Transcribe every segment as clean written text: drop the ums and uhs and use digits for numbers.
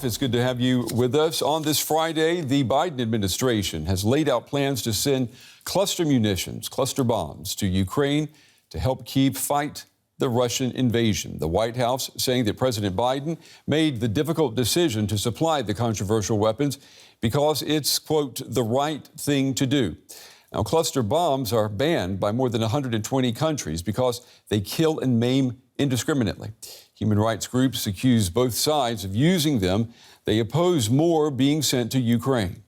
It's good to have you with us. On this Friday, the Biden administration has laid out plans to send cluster munitions, cluster bombs, to Ukraine to help fight the Russian invasion. The White House saying that President Biden made the difficult decision to supply the controversial weapons because it's, quote, the right thing to do. Now, cluster bombs are banned by more than 120 countries because they kill and maim indiscriminately. Human rights groups accuse both sides of using them. They oppose more being sent to Ukraine.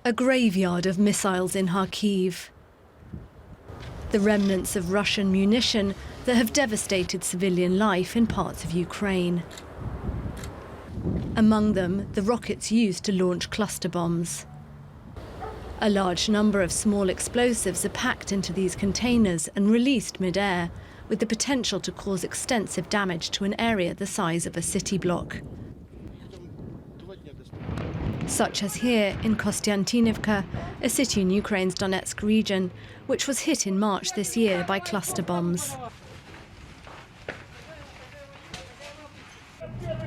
A graveyard of missiles in Kharkiv. The remnants of Russian munition that have devastated civilian life in parts of Ukraine. Among them, the rockets used to launch cluster bombs. A large number of small explosives are packed into these containers and released mid-air, with the potential to cause extensive damage to an area the size of a city block. Such as here in Kostiantynivka, a city in Ukraine's Donetsk region, which was hit in March this year by cluster bombs.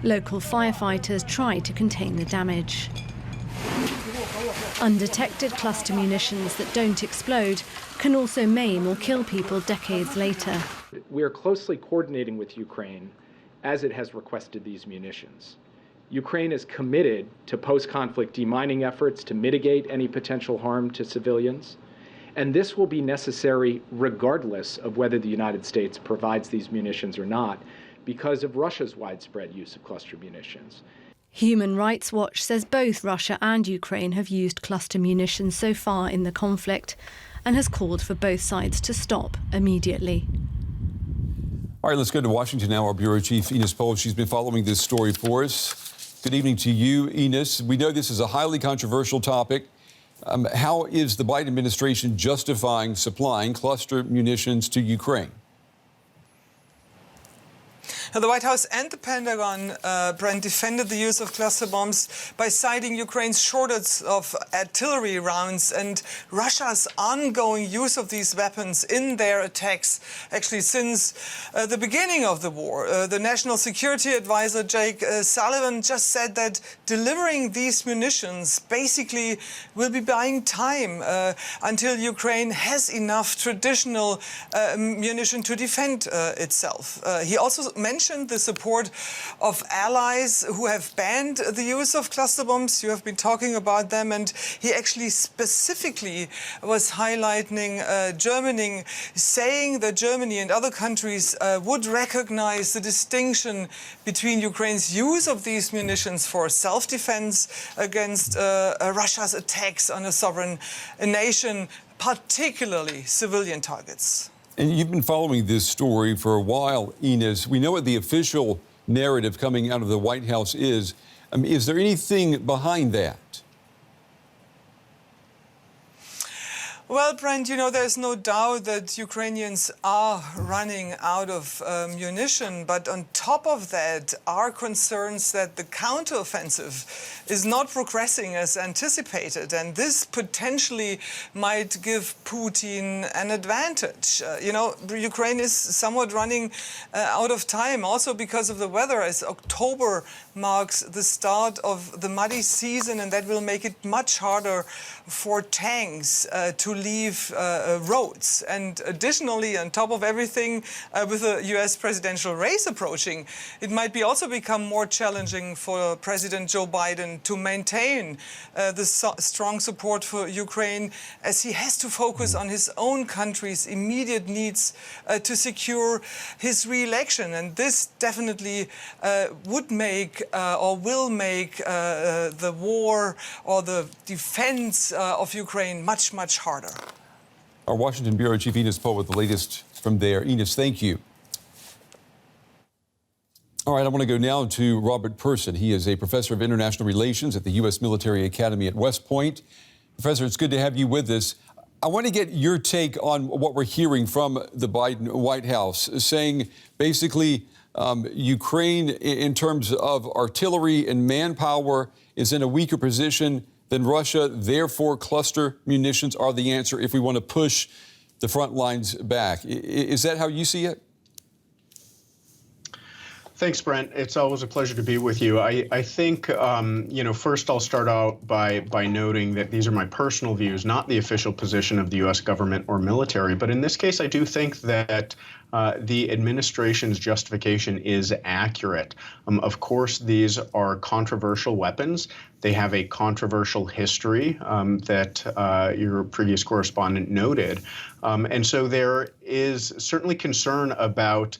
Local firefighters tried to contain the damage. Undetected cluster munitions that don't explode can also maim or kill people decades later. We are closely coordinating with Ukraine as it has requested these munitions. Ukraine is committed to post-conflict demining efforts to mitigate any potential harm to civilians, and this will be necessary regardless of whether the United States provides these munitions or not, because of Russia's widespread use of cluster munitions. Human Rights Watch says both Russia and Ukraine have used cluster munitions so far in the conflict and has called for both sides to stop immediately. All right, let's go to Washington now. Our bureau chief, Enos Paul, she's been following this story for us. Good evening to you, Enos. We know this is a highly controversial topic. How is the Biden administration justifying supplying cluster munitions to Ukraine? The White House and the Pentagon, Brent, defended the use of cluster bombs by citing Ukraine's shortage of artillery rounds and Russia's ongoing use of these weapons in their attacks, actually since the beginning of the war. The National Security Advisor, Jake Sullivan, just said that delivering these munitions basically will be buying time until Ukraine has enough traditional munition to defend itself. He also mentioned the support of allies who have banned the use of cluster bombs. You have been talking about them, and he actually specifically was highlighting Germany, saying that Germany and other countries would recognize the distinction between Ukraine's use of these munitions for self-defense against Russia's attacks on a sovereign nation, particularly civilian targets. And you've been following this story for a while, Enos. We know what the official narrative coming out of the White House is. Is there anything behind that? Well, Brent, you know, there's no doubt that Ukrainians are running out of munition. But on top of that are concerns that the counteroffensive is not progressing as anticipated. And this potentially might give Putin an advantage. You know, Ukraine is somewhat running out of time, also because of the weather, as October marks the start of the muddy season, and that will make it much harder for tanks to leave roads. And additionally, on top of everything, with the US presidential race approaching, it might be also become more challenging for President Joe Biden to maintain the strong support for Ukraine, as he has to focus on his own country's immediate needs to secure his re-election. And this definitely would make or will make the war or the defense of Ukraine much, much harder. Our Washington bureau chief, Enos Paul, with the latest from there. Enos, thank you. All right, I want to go now to Robert Person. He is a professor of international relations at the U.S. Military Academy at West Point. Professor, it's good to have you with us. I want to get your take on what we're hearing from the Biden White House, saying basically Ukraine, in terms of artillery and manpower, is in a weaker position than Russia. Therefore, cluster munitions are the answer if we want to push the front lines back. Is that how you see it? Thanks, Brent. It's always a pleasure to be with you. I think, first I'll start out by noting that these are my personal views, not the official position of the U.S. government or military. But in this case, I do think that the administration's justification is accurate. Of course, these are controversial weapons. They have a controversial history that your previous correspondent noted. And so there is certainly concern about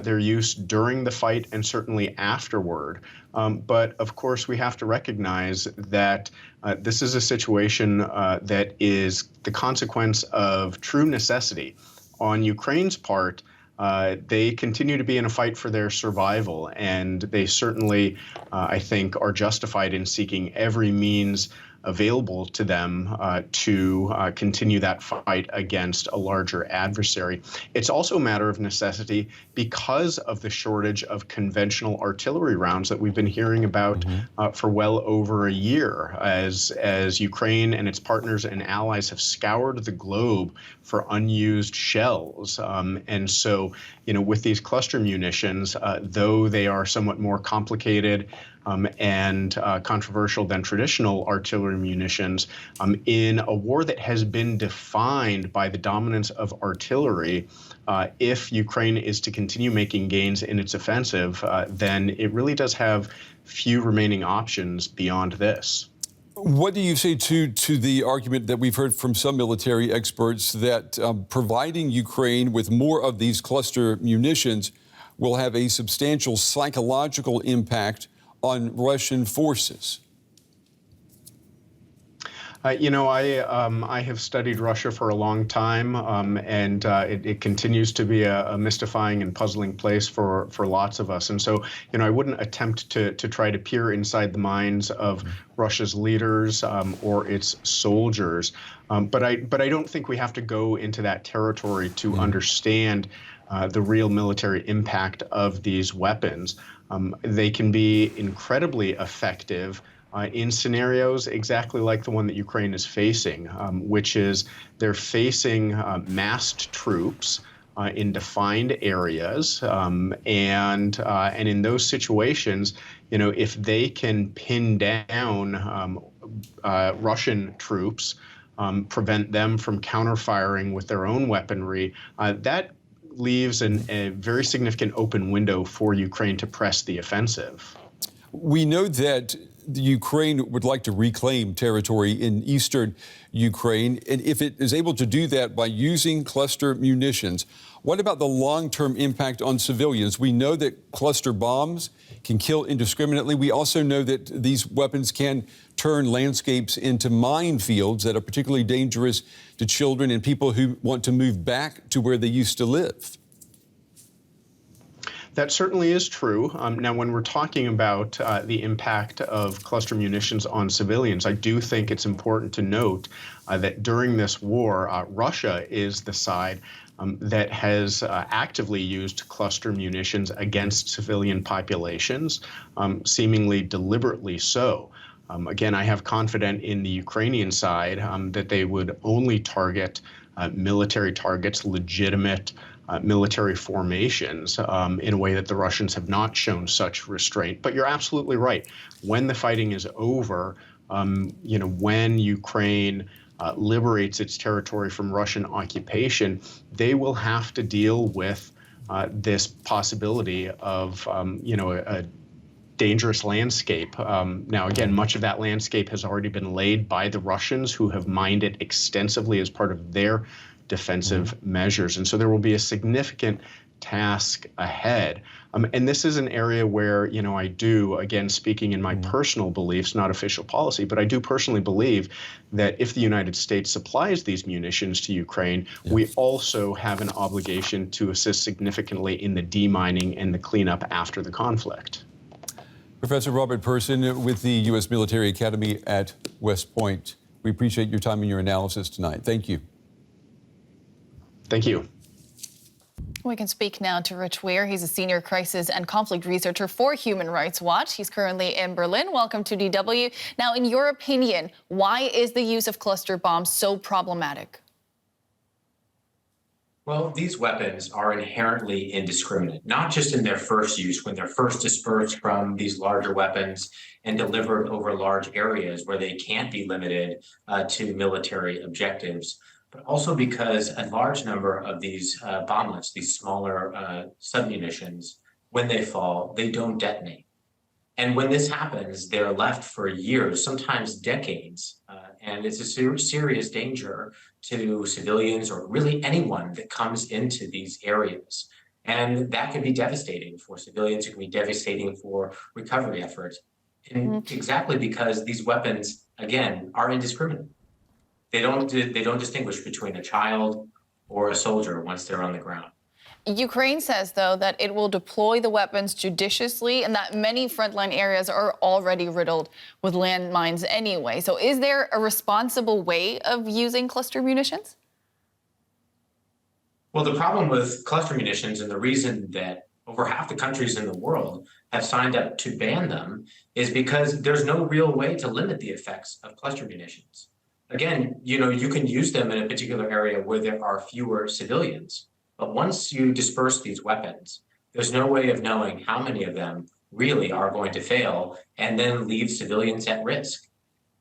their use during the fight and certainly afterward. But of course, we have to recognize that this is a situation that is the consequence of true necessity. On Ukraine's part, they continue to be in a fight for their survival, and they certainly, I think, are justified in seeking every means available to them to continue that fight against a larger adversary. It's also a matter of necessity because of the shortage of conventional artillery rounds that we've been hearing about for well over a year, as Ukraine and its partners and allies have scoured the globe for unused shells. And so, with these cluster munitions, though they are somewhat more complicated and controversial than traditional artillery munitions, in a war that has been defined by the dominance of artillery, if Ukraine is to continue making gains in its offensive, then it really does have few remaining options beyond this. What do you say to the argument that we've heard from some military experts that providing Ukraine with more of these cluster munitions will have a substantial psychological impact on Russian forces? I have studied Russia for a long time, and it continues to be a mystifying and puzzling place for lots of us. And so, I wouldn't attempt to try to peer inside the minds of Russia's leaders or its soldiers. But I don't think we have to go into that territory to understand the real military impact of these weapons. They can be incredibly effective in scenarios exactly like the one that Ukraine is facing, which is they're facing massed troops in defined areas, and in those situations, if they can pin down Russian troops, prevent them from counterfiring with their own weaponry, that leaves a very significant open window for Ukraine to press the offensive. We know that the Ukraine would like to reclaim territory in eastern Ukraine, and if it is able to do that by using cluster munitions, what about the long-term impact on civilians? We know that cluster bombs can kill indiscriminately. We also know that these weapons can turn landscapes into minefields that are particularly dangerous to children and people who want to move back to where they used to live. That certainly is true. Now, when we're talking about the impact of cluster munitions on civilians, I do think it's important to note that during this war, Russia is the side that has actively used cluster munitions against civilian populations, seemingly deliberately so. Again, I have confidence in the Ukrainian side that they would only target military targets, legitimate military formations, in a way that the Russians have not shown such restraint. But you're absolutely right. When the fighting is over, when Ukraine liberates its territory from Russian occupation, they will have to deal with this possibility of, a dangerous landscape. Now, again, much of that landscape has already been laid by the Russians, who have mined it extensively as part of their defensive measures. And so there will be a significant task ahead. And this is an area where, I do, again, speaking in my personal beliefs, not official policy, but I do personally believe that if the United States supplies these munitions to Ukraine, we also have an obligation to assist significantly in the demining and the cleanup after the conflict. Professor Robert Person with the U.S. Military Academy at West Point. We appreciate your time and your analysis tonight. Thank you. Thank you. We can speak now to Rich Weir. He's a senior crisis and conflict researcher for Human Rights Watch. He's currently in Berlin. Welcome to DW. Now, in your opinion, why is the use of cluster bombs so problematic? Well, these weapons are inherently indiscriminate, not just in their first use, when they're first dispersed from these larger weapons and delivered over large areas where they can't be limited to military objectives, but also because a large number of these bomblets, these smaller submunitions, when they fall, they don't detonate. And when this happens, they're left for years, sometimes decades, and it's a serious danger to civilians or really anyone that comes into these areas. And that can be devastating for civilians. It can be devastating for recovery efforts, and exactly because these weapons, again, are indiscriminate. They don't distinguish between a child or a soldier once they're on the ground. Ukraine says, though, that it will deploy the weapons judiciously and that many frontline areas are already riddled with landmines anyway. So is there a responsible way of using cluster munitions? Well, the problem with cluster munitions, and the reason that over half the countries in the world have signed up to ban them, is because there's no real way to limit the effects of cluster munitions. Again, you can use them in a particular area where there are fewer civilians. But once you disperse these weapons, there's no way of knowing how many of them really are going to fail and then leave civilians at risk.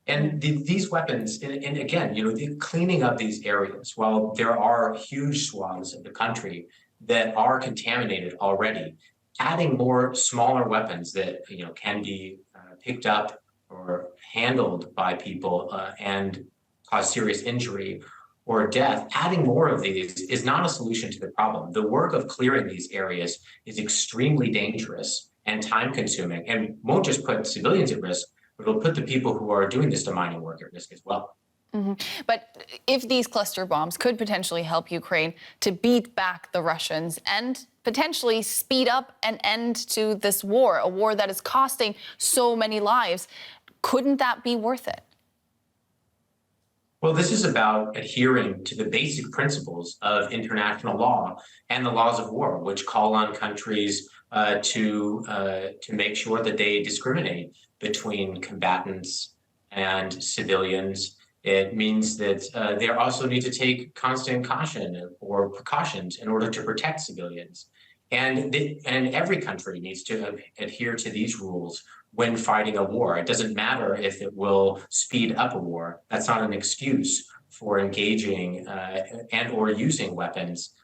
And these weapons, and again, cleaning up these areas, while there are huge swaths of the country that are contaminated already, adding more smaller weapons that can be picked up or handled by people and cause serious injury or death, adding more of these is not a solution to the problem. The work of clearing these areas is extremely dangerous and time-consuming, and won't just put civilians at risk, but it'll put the people who are doing this demining work at risk as well. But if these cluster bombs could potentially help Ukraine to beat back the Russians and potentially speed up an end to this war, a war that is costing so many lives, couldn't that be worth it? Well, this is about adhering to the basic principles of international law and the laws of war, which call on countries to make sure that they discriminate between combatants and civilians. It means that they also need to take constant caution or precautions in order to protect civilians. And every country needs to adhere to these rules when fighting a war. It doesn't matter if it will speed up a war. That's not an excuse for engaging and or using weapons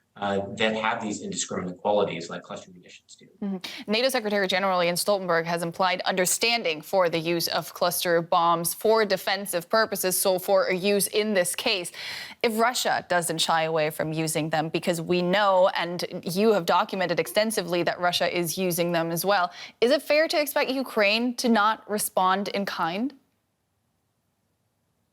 that have these indiscriminate qualities like cluster munitions do. NATO Secretary General Jens Stoltenberg has implied understanding for the use of cluster bombs for defensive purposes, so for a use in this case. If Russia doesn't shy away from using them, because we know, and you have documented extensively, that Russia is using them as well, is it fair to expect Ukraine to not respond in kind?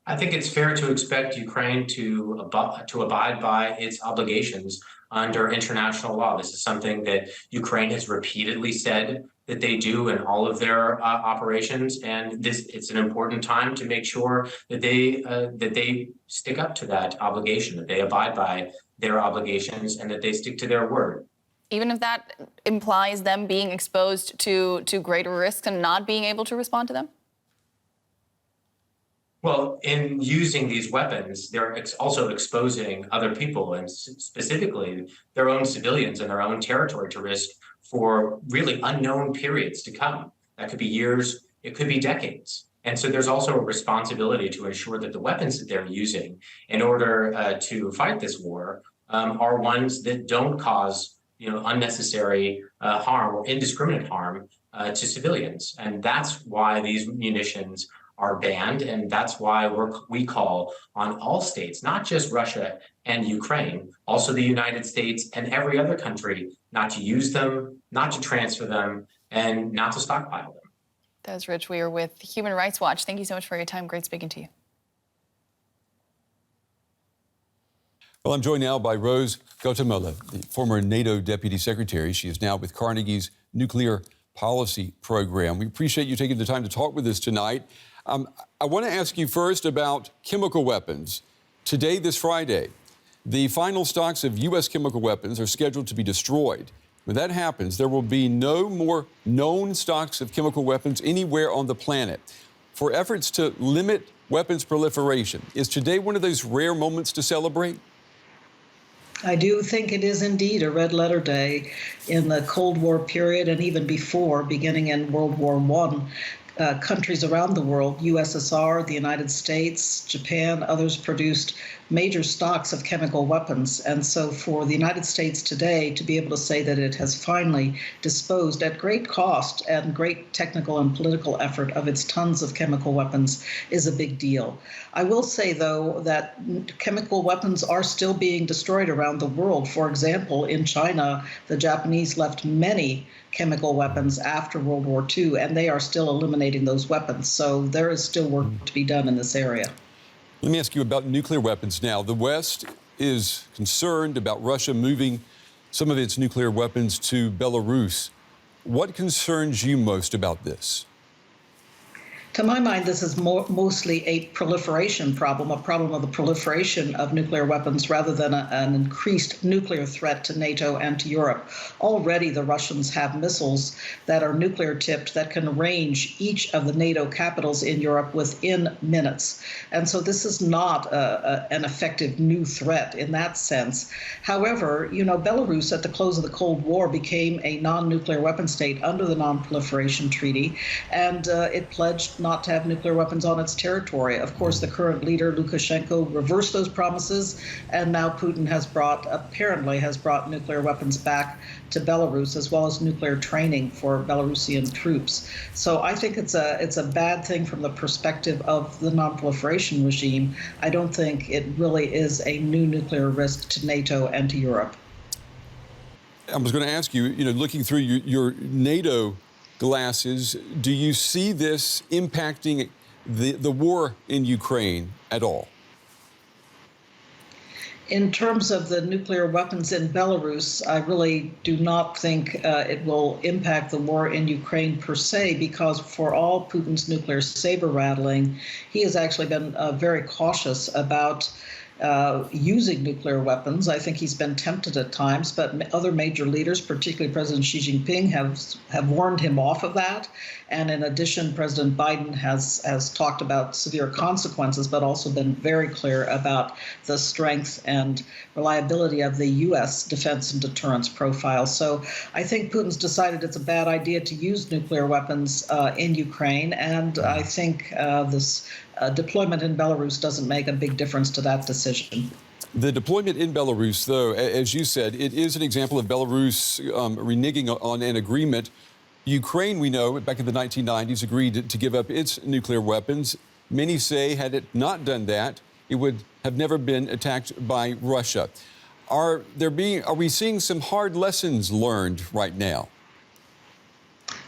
I think it's fair to expect Ukraine to abide by its obligations under international law. This is something that Ukraine has repeatedly said that they do in all of their operations, and it's an important time to make sure that they stick up to that obligation, that they abide by their obligations, and that they stick to their word. Even if that implies them being exposed to greater risks and not being able to respond to them? Well, in using these weapons, they're also exposing other people, and specifically their own civilians and their own territory, to risk for really unknown periods to come. That could be years, it could be decades. And so there's also a responsibility to ensure that the weapons that they're using in order to fight this war are ones that don't cause unnecessary harm or indiscriminate harm to civilians. And that's why these munitions are banned, and that's why we call on all states, not just Russia and Ukraine, also the United States and every other country, not to use them, not to transfer them, and not to stockpile them. That's Rich Weir with Human Rights Watch. Thank you so much for your time. Great speaking to you. Well, I'm joined now by Rose Gottemoeller, the former NATO Deputy Secretary. She is now with Carnegie's Nuclear Policy Program. We appreciate you taking the time to talk with us tonight. I want to ask you first about chemical weapons. Today, this Friday, the final stocks of U.S. chemical weapons are scheduled to be destroyed. When that happens, there will be no more known stocks of chemical weapons anywhere on the planet. For efforts to limit weapons proliferation, is today one of those rare moments to celebrate? I do think it is indeed a red letter day in the Cold War period and even before, beginning in World War I. Countries around the world, USSR, the United States, Japan, others produced major stocks of chemical weapons. And so for the United States today to be able to say that it has finally disposed at great cost and great technical and political effort of its tons of chemical weapons is a big deal. I will say, though, that chemical weapons are still being destroyed around the world. For example, in China, the Japanese left many chemical weapons after World War II, and they are still eliminating those weapons. So there is still work to be done in this area. Let me ask you about nuclear weapons now. The West is concerned about Russia moving some of its nuclear weapons to Belarus. What concerns you most about this? To my mind, this is mostly a proliferation problem, a problem of the proliferation of nuclear weapons rather than an increased nuclear threat to NATO and to Europe. Already, the Russians have missiles that are nuclear tipped that can range each of the NATO capitals in Europe within minutes. And so this is not an effective new threat in that sense. However, Belarus at the close of the Cold War became a non-nuclear weapon state under the Non-Proliferation Treaty, and it pledged not to have nuclear weapons on its territory. Of course, the current leader, Lukashenko, reversed those promises, and now Putin apparently has brought nuclear weapons back to Belarus, as well as nuclear training for Belarusian troops. So I think it's a bad thing from the perspective of the non-proliferation regime. I don't think it really is a new nuclear risk to NATO and to Europe. I was going to ask you, looking through your NATO glasses, do you see this impacting the war in Ukraine at all? In terms of the nuclear weapons in Belarus, I really do not think it will impact the war in Ukraine per se, because for all Putin's nuclear saber rattling, he has actually been very cautious about using nuclear weapons. I think he's been tempted at times, but other major leaders, particularly President Xi Jinping, have warned him off of that. And in addition, President Biden has talked about severe consequences, but also been very clear about the strength and reliability of the U.S. defense and deterrence profile. So I think Putin's decided it's a bad idea to use nuclear weapons in Ukraine, and I think this deployment in Belarus doesn't make a big difference to that decision. The deployment in Belarus, though, as you said, it is an example of Belarus reneging on an agreement. Ukraine, we know, back in the 1990s, agreed to give up its nuclear weapons. Many say, had it not done that, it would have never been attacked by Russia. Are we seeing some hard lessons learned right now?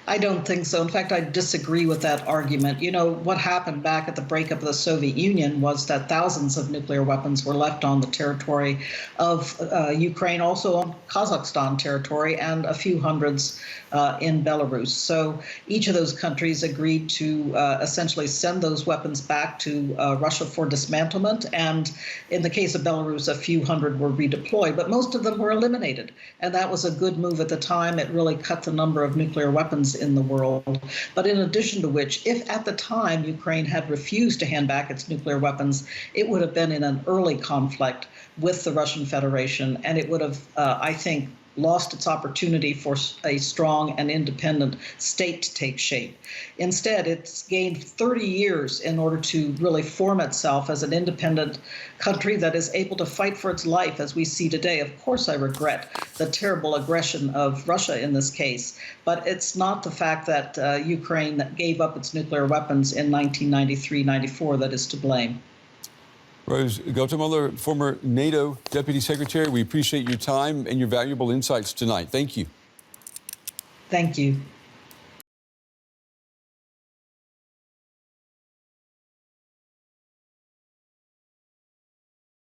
I don't think so. In fact, I disagree with that argument. What happened back at the breakup of the Soviet Union was that thousands of nuclear weapons were left on the territory of Ukraine, also on Kazakhstan territory, and a few hundreds in Belarus. So each of those countries agreed to essentially send those weapons back to Russia for dismantlement. And in the case of Belarus, a few hundred were redeployed, but most of them were eliminated. And that was a good move at the time. It really cut the number of nuclear weapons in the world. But in addition to which, if at the time Ukraine had refused to hand back its nuclear weapons, it would have been in an early conflict with the Russian Federation, and it would have, I think, lost its opportunity for a strong and independent state to take shape. Instead, it's gained 30 years in order to really form itself as an independent country that is able to fight for its life, as we see today. Of course, I regret the terrible aggression of Russia in this case, but it's not the fact that Ukraine gave up its nuclear weapons in 1993-94 that is to blame. Rose Gottemoeller, former NATO Deputy Secretary, we appreciate your time and your valuable insights tonight. Thank you. Thank you.